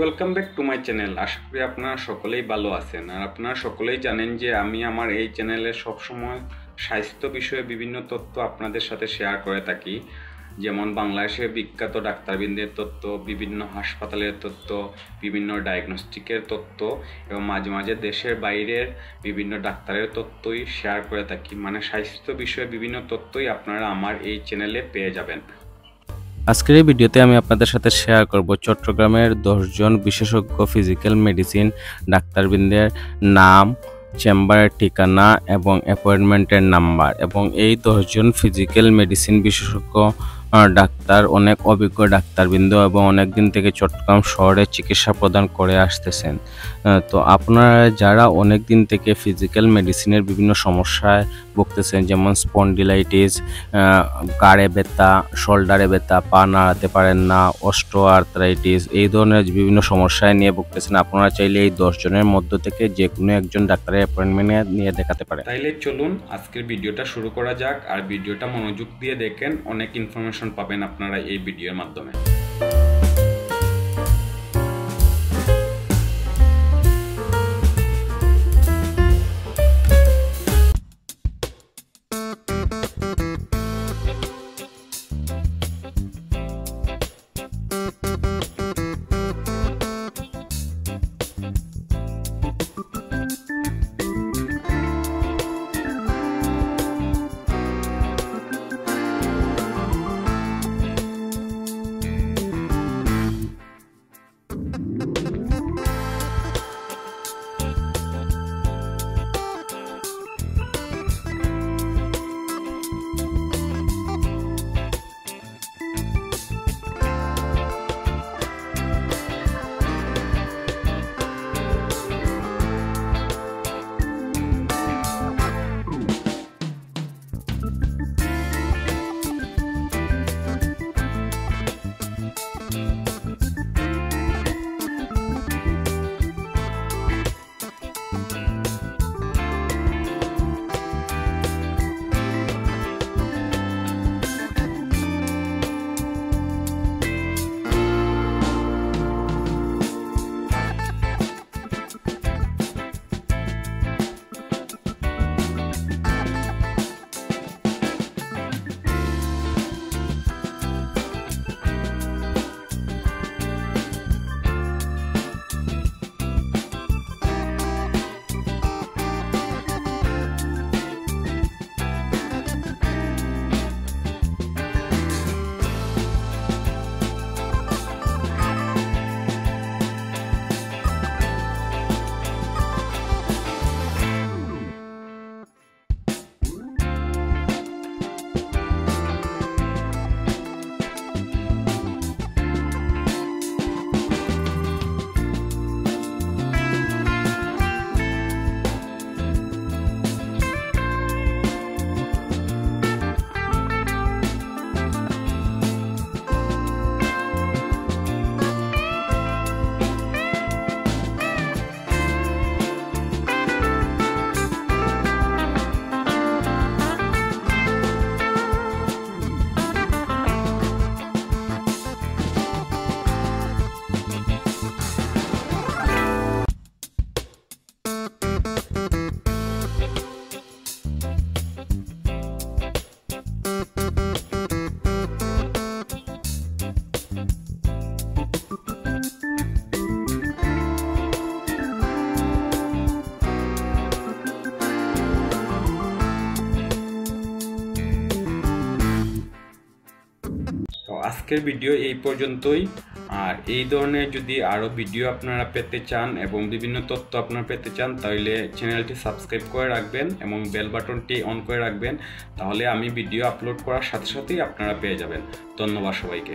Welcome back to my channel. আশা করি আপনারা সকলেই ভালো আছেন। আর আপনারা সকলেই জানেন যে আমি আমার এই চ্যানেলে সবসময় স্বাস্থ্য বিষয়ে বিভিন্ন তথ্য আপনাদের সাথে শেয়ার করে থাকি, যেমন বাংলাদেশের বিখ্যাত ডাক্তারবৃন্দের তথ্য, বিভিন্ন হাসপাতালের তথ্য, বিভিন্ন ডায়াগনস্টিকের তথ্য এবং মাঝে মাঝে দেশের বাইরের বিভিন্ন ডাক্তারের তথ্যই শেয়ার করে থাকি। মানে স্বাস্থ্য বিষয়ে বিভিন্ন তথ্যই আপনারা আমার এই চ্যানেলে পেয়ে যাবেন। আজকের এই ভিডিওতে আমি আপনাদের সাথে শেয়ার করব চট্টগ্রামের 10 জন বিশেষজ্ঞ ফিজিক্যাল মেডিসিন ডাক্তারবৃন্দের নাম, চেম্বারের ঠিকানা এবং অ্যাপয়েন্টমেন্টের নাম্বার। এবং এই 10 জন ফিজিক্যাল মেডিসিন বিশেষজ্ঞ ডাক্তার অনেক অভিজ্ঞ ডাক্তারবৃন্দ এবং অনেক দিন থেকে চট্টগ্রাম শহরে চিকিৎসা প্রদান করে আসতেছেন। তো আপনারা যারা অনেক দিন থেকে ফিজিক্যাল মেডিসিনের বিভিন্ন সমস্যায় ভুগতেছেন, যেমন স্পন্ডিলাইটিস, গাড়ে ব্যথা, শোল্ডারে ব্যথা, পা নাড়াতে পারেন না, অস্টিওআর্থ্রাইটিস, এই ধরনের বিভিন্ন সমস্যায় নিয়ে ভুগতেছেন, আপনারা চাইলে এই 10 জনের মধ্য থেকে যে কোনো একজন ডাক্তারের অ্যাপয়েন্টমেন্ট নিয়ে দেখাতে পারেন। তাইলে চলুন আজকের ভিডিওটা শুরু করা যাক। আর ভিডিওটা মনোযোগ দিয়ে দেখেন, অনেক ইনফরমেশন পাবেন আপনারা এই ভিডিওর মাধ্যমে। আজকের ভিডিও এই পর্যন্তই। আর এই ধরনের যদি আরও ভিডিও আপনারা পেতে চান এবং বিভিন্ন তথ্য আপনারা পেতে চান, তাহলে চ্যানেলটি সাবস্ক্রাইব করে রাখবেন এবং বেল বাটনটি অন করে রাখবেন। তাহলে আমি ভিডিও আপলোড করার সাথে সাথেই আপনারা পেয়ে যাবেন। ধন্যবাদ সবাইকে।